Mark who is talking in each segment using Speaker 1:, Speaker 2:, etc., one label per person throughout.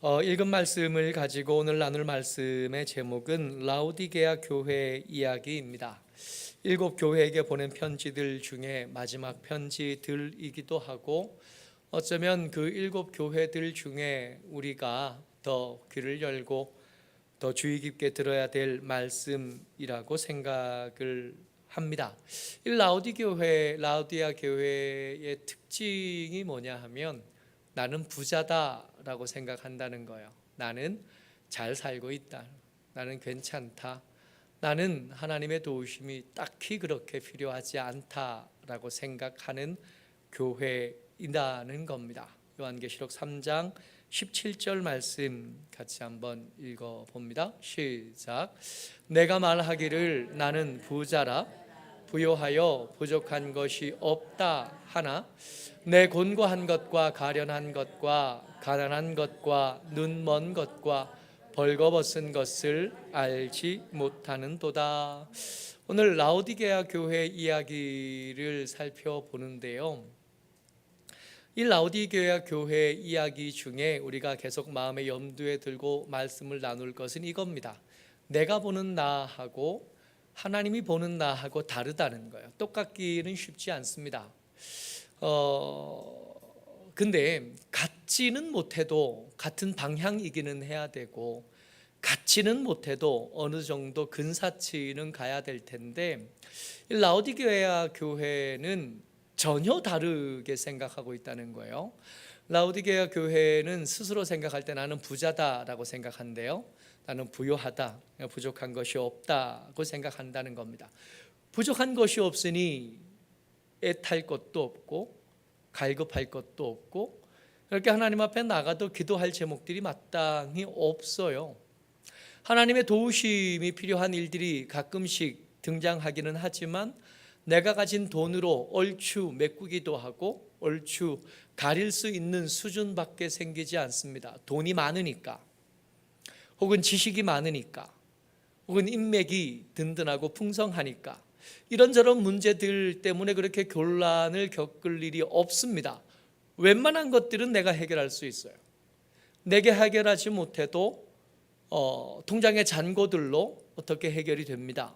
Speaker 1: 읽은 말씀을 가지고 오늘 나눌 말씀의 제목은 라오디게아 교회 이야기입니다. 7교회에게 보낸 편지들 중에 마지막 편지들이기도 하고, 어쩌면 그 7교회들 중에 우리가 더 귀를 열고 더 주의 깊게 들어야 될 말씀이라고 생각을 합니다. 이 라오디아 교회의 특징이 뭐냐 하면, 나는 부자다라고 생각한다는 거예요. 나는 잘 살고 있다. 나는 괜찮다. 나는 하나님의 도우심이 딱히 그렇게 필요하지 않다라고 생각하는 교회이라는 겁니다. 요한계시록 3장 17절 말씀 같이 한번 읽어봅니다. 시작. 내가 말하기를 나는 부자라 부요하여 부족한 것이 없다 하나 내 곤고한 것과 가련한 것과 가난한 것과 눈먼 것과 벌거벗은 것을 알지 못하는도다. 오늘 라오디게아 교회 이야기를 살펴보는데요, 이 라오디게아 교회 이야기 중에 우리가 계속 마음에 염두에 들고 말씀을 나눌 것은 이겁니다. 내가 보는 나하고 하나님이 보는 나하고 다르다는 거예요. 똑같기는 쉽지 않습니다. 근데 같지는 못해도 같은 방향이기는 해야 되고, 같지는 못해도 어느 정도 근사치는 가야 될 텐데, 이 라오디게아 교회는 전혀 다르게 생각하고 있다는 거예요. 라오디게아 교회는 스스로 생각할 때 나는 부자다라고 생각한대요. 나는 부요하다, 부족한 것이 없다고 생각한다는 겁니다. 부족한 것이 없으니 애탈 것도 없고 갈급할 것도 없고, 그렇게 하나님 앞에 나가도 기도할 제목들이 마땅히 없어요. 하나님의 도우심이 필요한 일들이 가끔씩 등장하기는 하지만, 내가 가진 돈으로 얼추 메꾸기도 하고 얼추 가릴 수 있는 수준밖에 생기지 않습니다. 돈이 많으니까, 혹은 지식이 많으니까, 혹은 인맥이 든든하고 풍성하니까, 이런저런 문제들 때문에 그렇게 곤란을 겪을 일이 없습니다. 웬만한 것들은 내가 해결할 수 있어요. 내게 해결하지 못해도 통장의 잔고들로 어떻게 해결이 됩니다.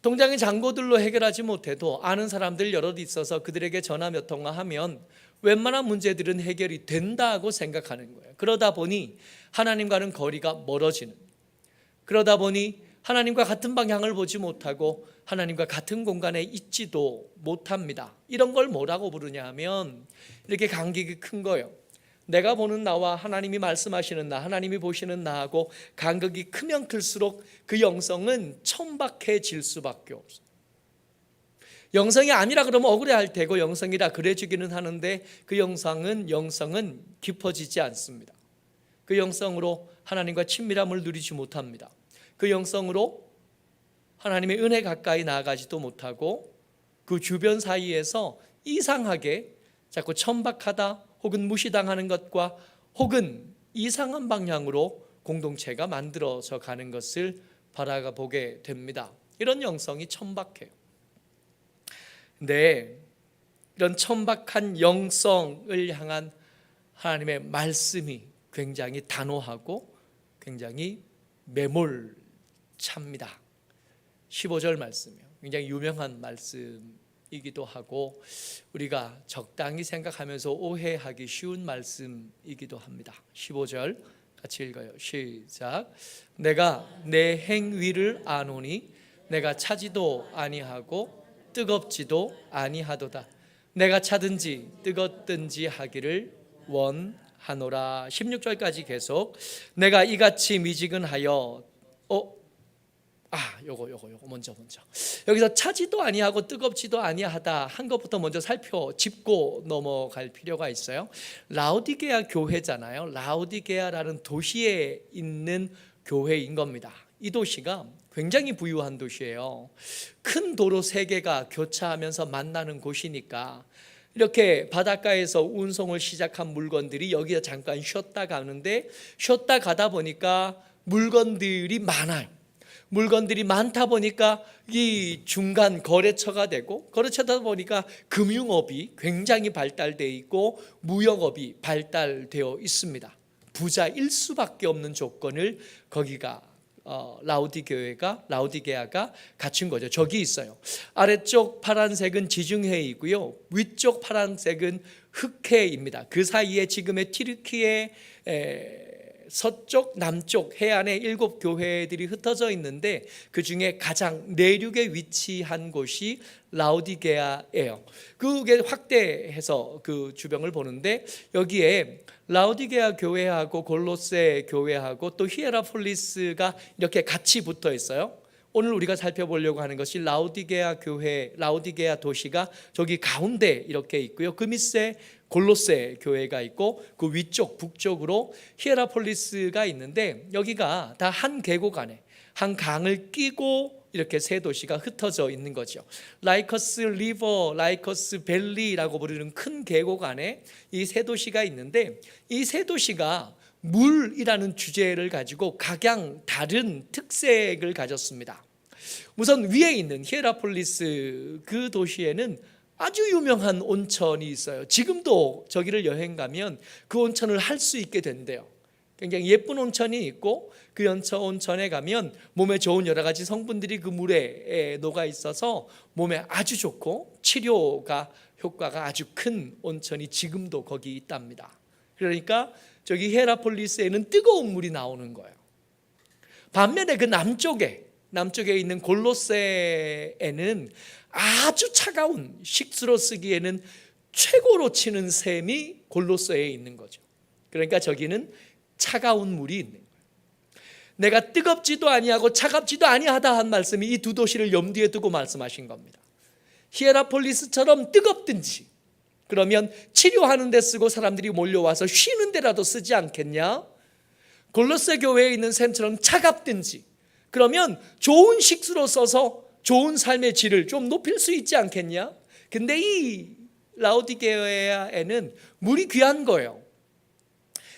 Speaker 1: 통장의 잔고들로 해결하지 못해도 아는 사람들 여럿 있어서 그들에게 전화 몇 통화하면 웬만한 문제들은 해결이 된다고 생각하는 거예요. 그러다 보니 하나님과는 거리가 멀어지는, 그러다 보니 하나님과 같은 방향을 보지 못하고 하나님과 같은 공간에 있지도 못합니다. 이런 걸 뭐라고 부르냐 하면, 이렇게 간격이 큰 거예요. 내가 보는 나와 하나님이 말씀하시는 나, 하나님이 보시는 나하고 간격이 크면 클수록 그 영성은 천박해질 수밖에 없어요. 영성이 아니라 그러면 억울해할 테고, 영성이라 그래주기는 하는데 그 영성은 깊어지지 않습니다. 그 영성으로 하나님과 친밀함을 누리지 못합니다. 그 영성으로 하나님의 은혜 가까이 나아가지도 못하고, 그 주변 사이에서 이상하게 자꾸 천박하다 혹은 무시당하는 것과 혹은 이상한 방향으로 공동체가 만들어져 가는 것을 바라보게 됩니다. 이런 영성이 천박해요. 근데 이런 천박한 영성을 향한 하나님의 말씀이 굉장히 단호하고 굉장히 매몰찹니다. 15절 말씀이요, 굉장히 유명한 말씀이기도 하고 우리가 적당히 생각하면서 오해하기 쉬운 말씀이기도 합니다. 15절 같이 읽어요. 시작. 내가 내 행위를 아노니 내가 차지도 아니하고 뜨겁지도 아니하도다. 내가 차든지 뜨겁든지 하기를 원하노라. 16절까지 계속. 내가 이같이 미지근하여 요거 먼저 여기서 차지도 아니하고 뜨겁지도 아니하다 한 것부터 먼저 짚고 넘어갈 필요가 있어요. 라오디게아 교회잖아요. 라오디게아라는 도시에 있는 교회인 겁니다. 이 도시가 굉장히 부유한 도시예요. 큰 도로 3개가 교차하면서 만나는 곳이니까 이렇게 바닷가에서 운송을 시작한 물건들이 여기에 잠깐 쉬었다 가는데, 쉬었다 가다 보니까 물건들이 많아요. 물건들이 많다 보니까 이 중간 거래처가 되고, 거래처다 보니까 금융업이 굉장히 발달되어 있고 무역업이 발달되어 있습니다. 부자일 수밖에 없는 조건을 거기가 라우디게아가 갖춘 거죠. 저기 있어요. 아래쪽 파란색은 지중해이고요, 위쪽 파란색은 흑해입니다. 그 사이에 지금의 튀르키예 서쪽 남쪽 해안에 7 교회들이 흩어져 있는데 그 중에 가장 내륙에 위치한 곳이 라우디게아예요. 그게 확대해서 그 주변을 보는데 여기에 라우디게아 교회하고 골로새 교회하고 또 히에라폴리스가 이렇게 같이 붙어 있어요. 오늘 우리가 살펴보려고 하는 것이 라우디게아 교회, 라우디게아 도시가 저기 가운데 이렇게 있고요, 그 밑에 골로새 교회가 있고 그 위쪽 북쪽으로 히에라폴리스가 있는데 여기가 다 한 계곡 안에 한 강을 끼고 이렇게 세 도시가 흩어져 있는 거죠. 라이커스 리버, 라이커스 밸리라고 부르는 큰 계곡 안에 이 세 도시가 있는데 이 세 도시가 물이라는 주제를 가지고 각양 다른 특색을 가졌습니다. 우선 위에 있는 히에라폴리스 그 도시에는 아주 유명한 온천이 있어요. 지금도 저기를 여행 가면 그 온천을 할 수 있게 된대요. 굉장히 예쁜 온천이 있고 그 온천에 가면 몸에 좋은 여러 가지 성분들이 그 물에 녹아 있어서 몸에 아주 좋고 치료가 효과가 아주 큰 온천이 지금도 거기 있답니다. 그러니까 저기 히에라폴리스에는 뜨거운 물이 나오는 거예요. 반면에 그 남쪽에 있는 골로새에는 아주 차가운, 식수로 쓰기에는 최고로 치는 샘이 골로새에 있는 거죠. 그러니까 저기는 차가운 물이 있는 거예요. 내가 뜨겁지도 아니하고 차갑지도 아니하다 한 말씀이 이 두 도시를 염두에 두고 말씀하신 겁니다. 히에라폴리스처럼 뜨겁든지 그러면 치료하는 데 쓰고 사람들이 몰려와서 쉬는 데라도 쓰지 않겠냐? 골로새 교회에 있는 샘처럼 차갑든지 그러면 좋은 식수로 써서 좋은 삶의 질을 좀 높일 수 있지 않겠냐? 근데 이 라우디게아에는 물이 귀한 거예요.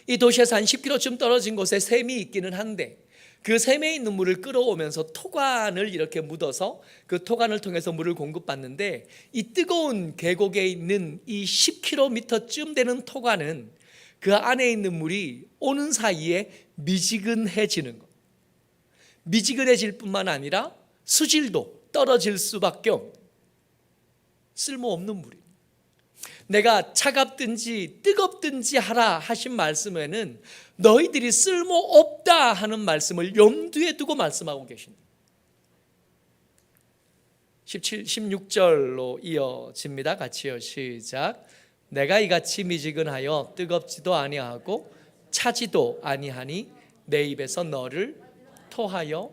Speaker 1: 이 도시에서 한 10km쯤 떨어진 곳에 샘이 있기는 한데 그 샘에 있는 물을 끌어오면서 토관을 이렇게 묻어서 그 토관을 통해서 물을 공급받는데 이 뜨거운 계곡에 있는 이 10km쯤 되는 토관은 그 안에 있는 물이 오는 사이에 미지근해지는 것. 미지근해질 뿐만 아니라 수질도 떨어질 수밖에 없는 쓸모없는 물입니다. 내가 차갑든지 뜨겁든지 하라 하신 말씀에는 너희들이 쓸모없다 하는 말씀을 염두에 두고 말씀하고 계십니다. 16절로 이어집니다. 같이요, 시작. 내가 이같이 미지근하여 뜨겁지도 아니하고 차지도 아니하니 내 입에서 너를 토하여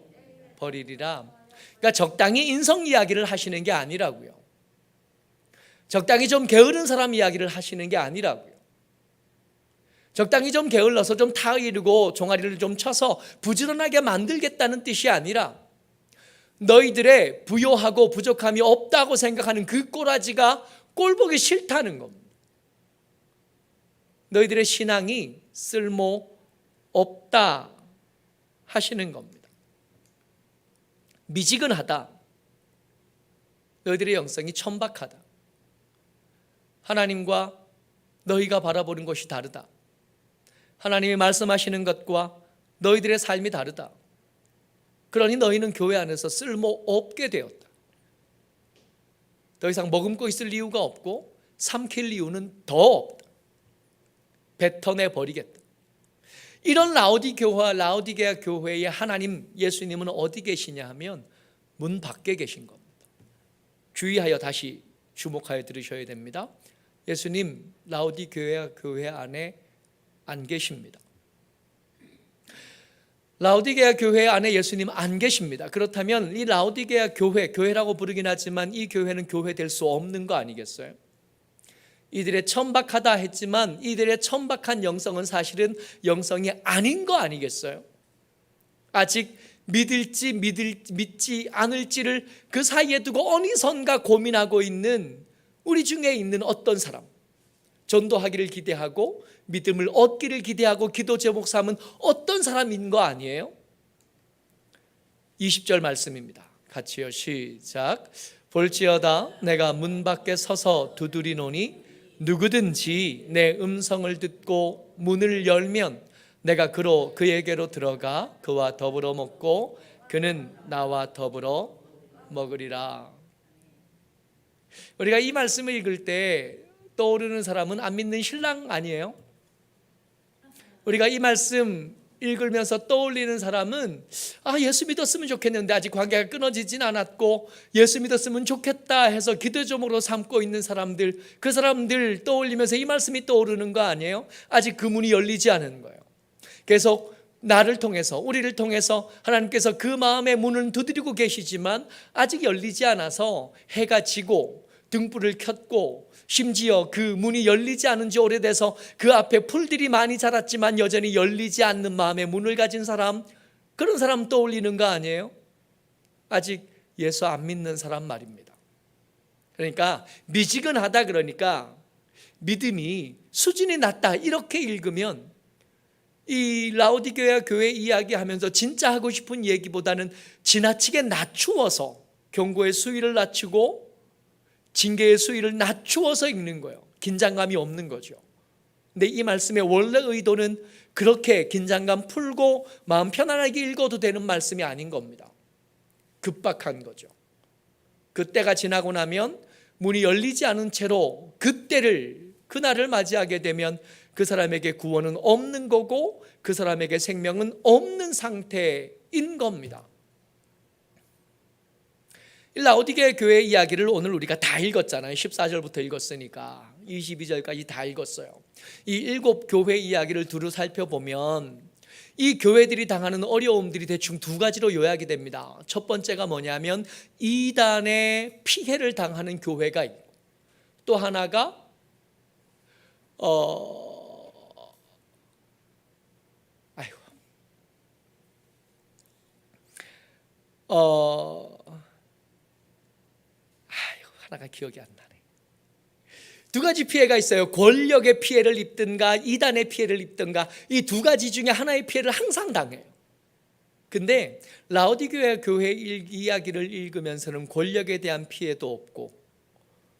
Speaker 1: 버리리라. 그러니까 적당히 인성 이야기를 하시는 게 아니라고요. 적당히 좀 게으른 사람 이야기를 하시는 게 아니라고요. 적당히 좀 게을러서 좀 타이르고 종아리를 좀 쳐서 부지런하게 만들겠다는 뜻이 아니라 너희들의 부요하고 부족함이 없다고 생각하는 그 꼬라지가 꼴보기 싫다는 겁니다. 너희들의 신앙이 쓸모없다 하시는 겁니다. 미지근하다. 너희들의 영성이 천박하다. 하나님과 너희가 바라보는 것이 다르다. 하나님이 말씀하시는 것과 너희들의 삶이 다르다. 그러니 너희는 교회 안에서 쓸모없게 되었다. 더 이상 머금고 있을 이유가 없고 삼킬 이유는 더 없다. 뱉어내 버리겠다. 이런 라우디게아 교회의 하나님 예수님은 어디 계시냐 하면 문 밖에 계신 겁니다. 주의하여 다시 주목하여 들으셔야 됩니다. 예수님 라우디게아 교회 안에 안 계십니다. 라우디게아 교회 안에 예수님 안 계십니다. 그렇다면 이 라우디게아 교회라고 부르긴 하지만 이 교회는 교회 될 수 없는 거 아니겠어요? 이들의 천박하다 했지만 이들의 천박한 영성은 사실은 영성이 아닌 거 아니겠어요? 아직 믿을지 믿지 않을지를 그 사이에 두고 어디선가 고민하고 있는 우리 중에 있는 어떤 사람, 전도하기를 기대하고 믿음을 얻기를 기대하고 기도 제목 삼은 어떤 사람인 거 아니에요? 20절 말씀입니다. 같이요, 시작. 볼지어다 내가 문 밖에 서서 두드리노니 누구든지 내 음성을 듣고 문을 열면 내가 그에게로 들어가 그와 더불어 먹고 그는 나와 더불어 먹으리라. 우리가 이 말씀을 읽을 때 떠오르는 사람은 안 믿는 신랑 아니에요? 우리가 이 말씀 읽으면서 떠올리는 사람은 예수 믿었으면 좋겠는데 아직 관계가 끊어지진 않았고 예수 믿었으면 좋겠다 해서 기도 제목으로 삼고 있는 사람들, 그 사람들 떠올리면서 이 말씀이 떠오르는 거 아니에요? 아직 그 문이 열리지 않은 거예요. 계속 나를 통해서, 우리를 통해서 하나님께서 그 마음의 문을 두드리고 계시지만 아직 열리지 않아서 해가 지고 등불을 켰고 심지어 그 문이 열리지 않은 지 오래돼서 그 앞에 풀들이 많이 자랐지만 여전히 열리지 않는 마음의 문을 가진 사람, 그런 사람 떠올리는 거 아니에요? 아직 예수 안 믿는 사람 말입니다. 그러니까 미지근하다, 그러니까 믿음이 수준이 낮다, 이렇게 읽으면 이 라오디게아 교회 이야기하면서 진짜 하고 싶은 얘기보다는 지나치게 낮추어서 경고의 수위를 낮추고 징계의 수위를 낮추어서 읽는 거예요. 긴장감이 없는 거죠. 근데 이 말씀의 원래 의도는 그렇게 긴장감 풀고 마음 편안하게 읽어도 되는 말씀이 아닌 겁니다. 급박한 거죠. 그때가 지나고 나면 문이 열리지 않은 채로 그날을 맞이하게 되면 그 사람에게 구원은 없는 거고 그 사람에게 생명은 없는 상태인 겁니다. 라오디게아 교회 이야기를 오늘 우리가 다 읽었잖아요. 14절부터 읽었으니까 22절까지 다 읽었어요. 이 7 교회 이야기를 두루 살펴보면 이 교회들이 당하는 어려움들이 대충 2가지로 요약이 됩니다. 첫 번째가 뭐냐면 이단의 피해를 당하는 교회가 있고, 또 하나가 하나가 기억이 안 나네. 2가지 피해가 있어요. 권력의 피해를 입든가 이단의 피해를 입든가, 이 2가지 중에 하나의 피해를 항상 당해요. 근데 라오디게아 교회 이야기를 읽으면서는 권력에 대한 피해도 없고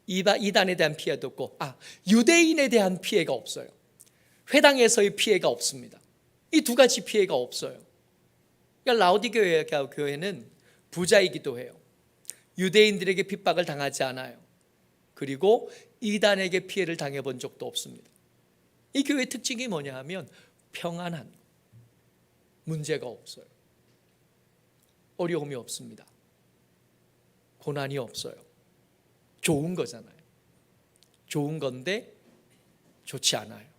Speaker 1: 이단에 대한 피해도 없고 유대인에 대한 피해가 없어요. 회당에서의 피해가 없습니다. 이 2가지 피해가 없어요. 그러니까 라오디게아 교회는 부자이기도 해요. 유대인들에게 핍박을 당하지 않아요. 그리고 이단에게 피해를 당해본 적도 없습니다. 이 교회의 특징이 뭐냐 하면 평안한, 문제가 없어요. 어려움이 없습니다. 고난이 없어요. 좋은 거잖아요. 좋은 건데 좋지 않아요.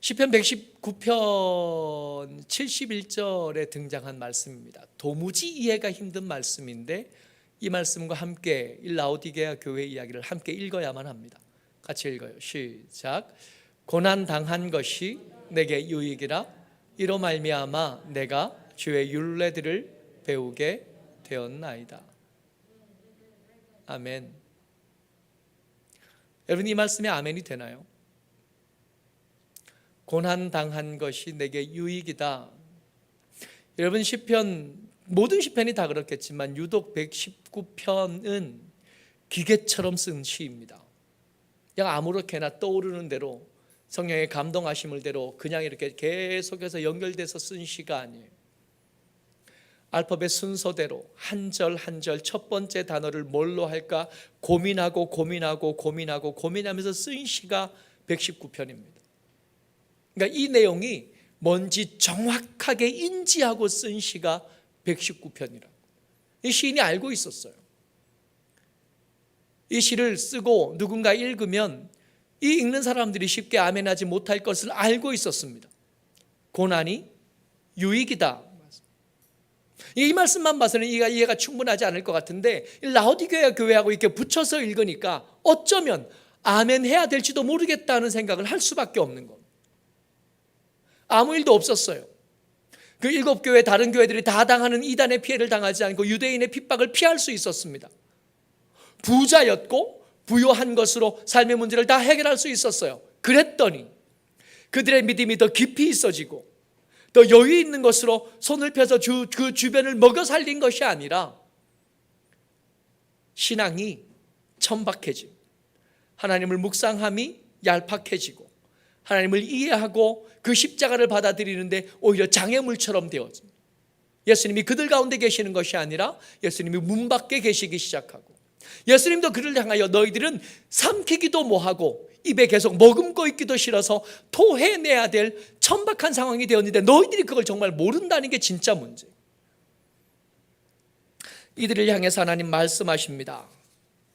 Speaker 1: 시편 119편 71절에 등장한 말씀입니다. 도무지 이해가 힘든 말씀인데 이 말씀과 함께 이 라오디게아 교회 이야기를 함께 읽어야만 합니다. 같이 읽어요. 시작. 고난 당한 것이 내게 유익이라 이로 말미암아 내가 주의 율례들을 배우게 되었나이다. 아멘. 여러분, 이 말씀에 아멘이 되나요? 고난 당한 것이 내게 유익이다. 여러분, 시편, 모든 시편이 다 그렇겠지만 유독 119편은 기계처럼 쓴 시입니다. 그냥 아무렇게나 떠오르는 대로 성령의 감동하심을 대로 그냥 이렇게 계속해서 연결돼서 쓴 시가 아니에요. 알파벳 순서대로 한 절 한 절 첫 번째 단어를 뭘로 할까 고민하면서 쓴 시가 119편입니다. 그러니까 이 내용이 뭔지 정확하게 인지하고 쓴 시가 119편이라고. 이 시인이 알고 있었어요. 이 시를 쓰고 누군가 읽으면 이 읽는 사람들이 쉽게 아멘하지 못할 것을 알고 있었습니다. 고난이 유익이다. 이 말씀만 봐서는 이해가 충분하지 않을 것 같은데 라오디게아 교회하고 이렇게 붙여서 읽으니까 어쩌면 아멘 해야 될지도 모르겠다는 생각을 할 수밖에 없는 겁니다. 아무 일도 없었어요. 그 7교회 다른 교회들이 다 당하는 이단의 피해를 당하지 않고 유대인의 핍박을 피할 수 있었습니다. 부자였고 부유한 것으로 삶의 문제를 다 해결할 수 있었어요. 그랬더니 그들의 믿음이 더 깊이 있어지고 더 여유 있는 것으로 손을 펴서 그 주변을 먹여 살린 것이 아니라 신앙이 천박해지고 하나님을 묵상함이 얄팍해지고 하나님을 이해하고 그 십자가를 받아들이는데 오히려 장애물처럼 되어집니다. 예수님이 그들 가운데 계시는 것이 아니라 예수님이 문 밖에 계시기 시작하고, 예수님도 그를 향하여 너희들은 삼키기도 뭐하고 입에 계속 머금고 있기도 싫어서 토해내야 될 천박한 상황이 되었는데 너희들이 그걸 정말 모른다는 게 진짜 문제예요. 이들을 향해서 하나님 말씀하십니다.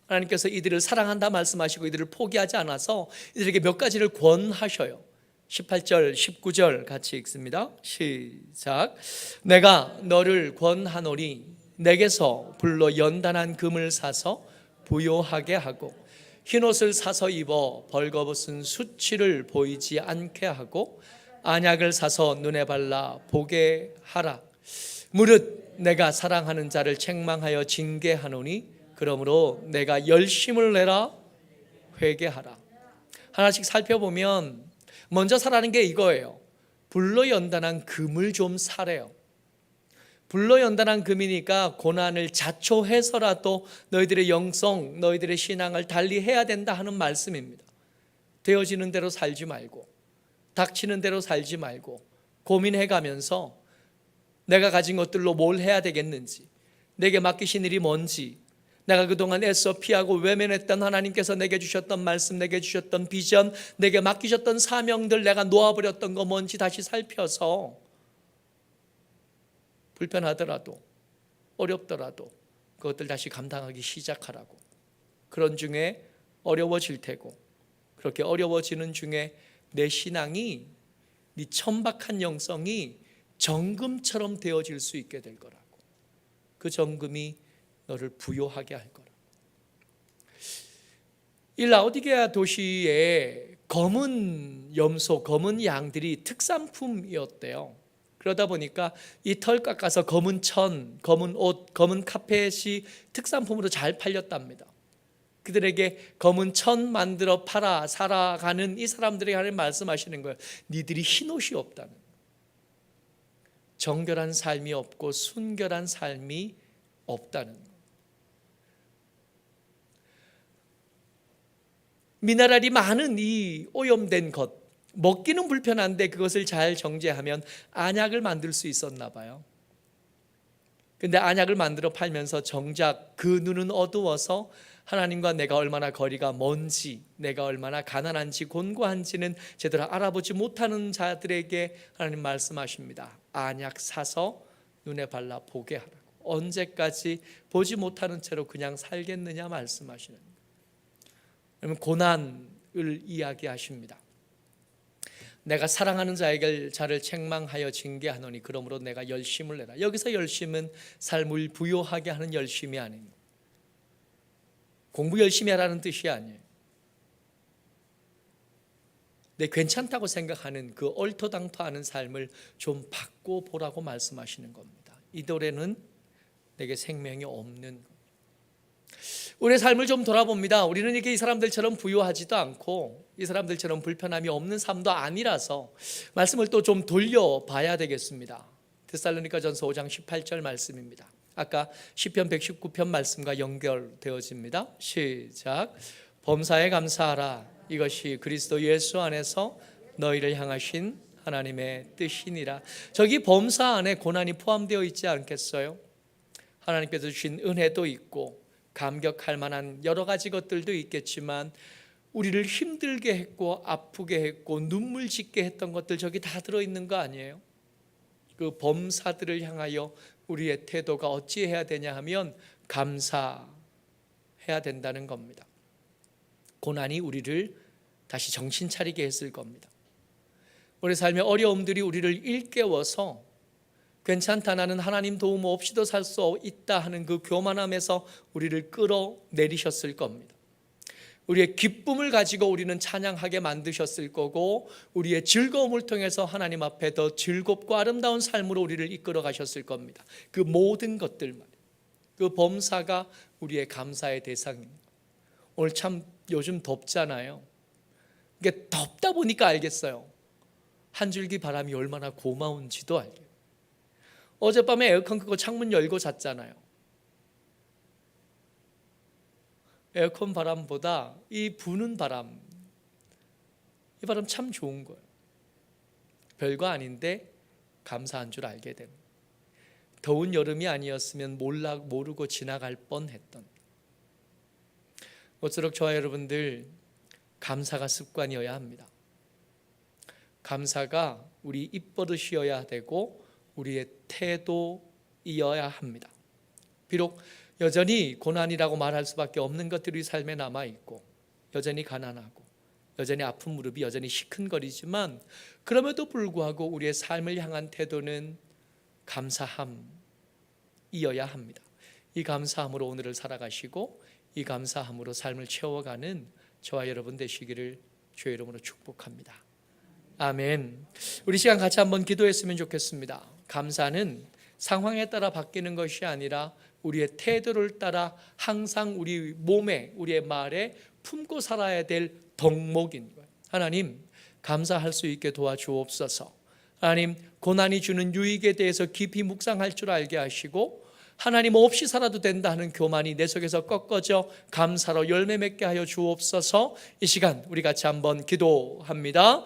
Speaker 1: 하나님께서 이들을 사랑한다 말씀하시고 이들을 포기하지 않아서 이들에게 몇 가지를 권하셔요. 18절 19절 같이 읽습니다. 시작. 내가 너를 권하노니 내게서 불로 연단한 금을 사서 부요하게 하고 흰옷을 사서 입어 벌거벗은 수치를 보이지 않게 하고 안약을 사서 눈에 발라 보게 하라. 무릇 내가 사랑하는 자를 책망하여 징계하노니 그러므로 내가 열심을 내라 회개하라. 하나씩 살펴보면 먼저 사라는 게 이거예요. 불로 연단한 금을 좀 사래요. 불로 연단한 금이니까 고난을 자초해서라도 너희들의 영성, 너희들의 신앙을 달리해야 된다 하는 말씀입니다. 되어지는 대로 살지 말고, 닥치는 대로 살지 말고, 고민해가면서 내가 가진 것들로 뭘 해야 되겠는지, 내게 맡기신 일이 뭔지, 내가 그동안 애써 피하고 외면했던 하나님께서 내게 주셨던 말씀, 내게 주셨던 비전, 내게 맡기셨던 사명들, 내가 놓아버렸던 거 뭔지 다시 살펴서 불편하더라도 어렵더라도 그것들 다시 감당하기 시작하라고. 그런 중에 어려워질 테고, 그렇게 어려워지는 중에 내 신앙이, 네 천박한 영성이 정금처럼 되어질 수 있게 될 거라고. 그 정금이 너를 부요하게 할 거라고. 이 라오디게아 도시에 검은 염소, 검은 양들이 특산품이었대요. 그러다 보니까 이 털 깎아서 검은 천, 검은 옷, 검은 카펫이 특산품으로 잘 팔렸답니다. 그들에게 검은 천 만들어 팔아 살아가는 이 사람들에게 하나님 말씀하시는 거예요. 니들이 흰옷이 없다는, 정결한 삶이 없고 순결한 삶이 없다는 거. 미네랄이 많은 이 오염된 것, 먹기는 불편한데 그것을 잘 정제하면 안약을 만들 수 있었나 봐요. 근데 안약을 만들어 팔면서 정작 그 눈은 어두워서 하나님과 내가 얼마나 거리가 먼지, 내가 얼마나 가난한지 곤고한지는 제대로 알아보지 못하는 자들에게 하나님 말씀하십니다. 안약 사서 눈에 발라 보게 하라고. 언제까지 보지 못하는 채로 그냥 살겠느냐 말씀하시는 거예요. 여러분, 고난을 이야기하십니다. 내가 사랑하는 자를 책망하여 징계하노니 그러므로 내가 열심을 내라. 여기서 열심은 삶을 부요하게 하는 열심이 아닙니다. 공부 열심히 하라는 뜻이 아니에요. 내 괜찮다고 생각하는 그 얼토당토하는 삶을 좀 바꿔보라고 말씀하시는 겁니다. 이 노래는 내게 생명이 없는 것. 우리의 삶을 좀 돌아봅니다. 우리는 이렇게 이 사람들처럼 부유하지도 않고 이 사람들처럼 불편함이 없는 삶도 아니라서 말씀을 또 좀 돌려봐야 되겠습니다. 데살로니가전서 5장 18절 말씀입니다. 아까 시편 119편 말씀과 연결되어집니다. 시작. 범사에 감사하라. 이것이 그리스도 예수 안에서 너희를 향하신 하나님의 뜻이니라. 저기 범사 안에 고난이 포함되어 있지 않겠어요? 하나님께서 주신 은혜도 있고 감격할 만한 여러 가지 것들도 있겠지만 우리를 힘들게 했고 아프게 했고 눈물 짓게 했던 것들 저기 다 들어있는 거 아니에요? 그 범사들을 향하여 우리의 태도가 어찌해야 되냐 하면 감사해야 된다는 겁니다. 고난이 우리를 다시 정신 차리게 했을 겁니다. 우리 삶의 어려움들이 우리를 일깨워서 괜찮다, 나는 하나님 도움 없이도 살 수 있다 하는 그 교만함에서 우리를 끌어내리셨을 겁니다. 우리의 기쁨을 가지고 우리는 찬양하게 만드셨을 거고 우리의 즐거움을 통해서 하나님 앞에 더 즐겁고 아름다운 삶으로 우리를 이끌어 가셨을 겁니다. 그 모든 것들 말이에요. 그 범사가 우리의 감사의 대상입니다. 오늘 참 요즘 덥잖아요. 이게 덥다 보니까 알겠어요. 한 줄기 바람이 얼마나 고마운지도 알겠어요. 어젯밤에 에어컨 끄고 창문 열고 잤잖아요. 에어컨 바람보다 이 부는 바람, 이 발음 참 좋은 거예요. 별거 아닌데 감사한 줄 알게 됩니다. 더운 여름이 아니었으면 모르고 지나갈 뻔했던, 모쪼록 저와 여러분들 감사가 습관이어야 합니다. 감사가 우리 입버릇이어야 되고 우리의 태도이어야 합니다. 비록 여전히 고난이라고 말할 수밖에 없는 것들이 우리 삶에 남아있고, 여전히 가난하고 여전히 아픈 무릎이 여전히 시큰거리지만, 그럼에도 불구하고 우리의 삶을 향한 태도는 감사함이어야 합니다. 이 감사함으로 오늘을 살아가시고 이 감사함으로 삶을 채워가는 저와 여러분 되시기를 주의 이름으로 축복합니다. 아멘. 우리 시간 같이 한번 기도했으면 좋겠습니다. 감사는 상황에 따라 바뀌는 것이 아니라 우리의 태도를 따라 항상 우리 몸에, 우리의 말에 품고 살아야 될 덕목인 거예요. 하나님, 감사할 수 있게 도와주옵소서. 하나님, 고난이 주는 유익에 대해서 깊이 묵상할 줄 알게 하시고, 하나님 없이 살아도 된다 하는 교만이 내 속에서 꺾어져 감사로 열매 맺게 하여 주옵소서. 이 시간 우리 같이 한번 기도합니다.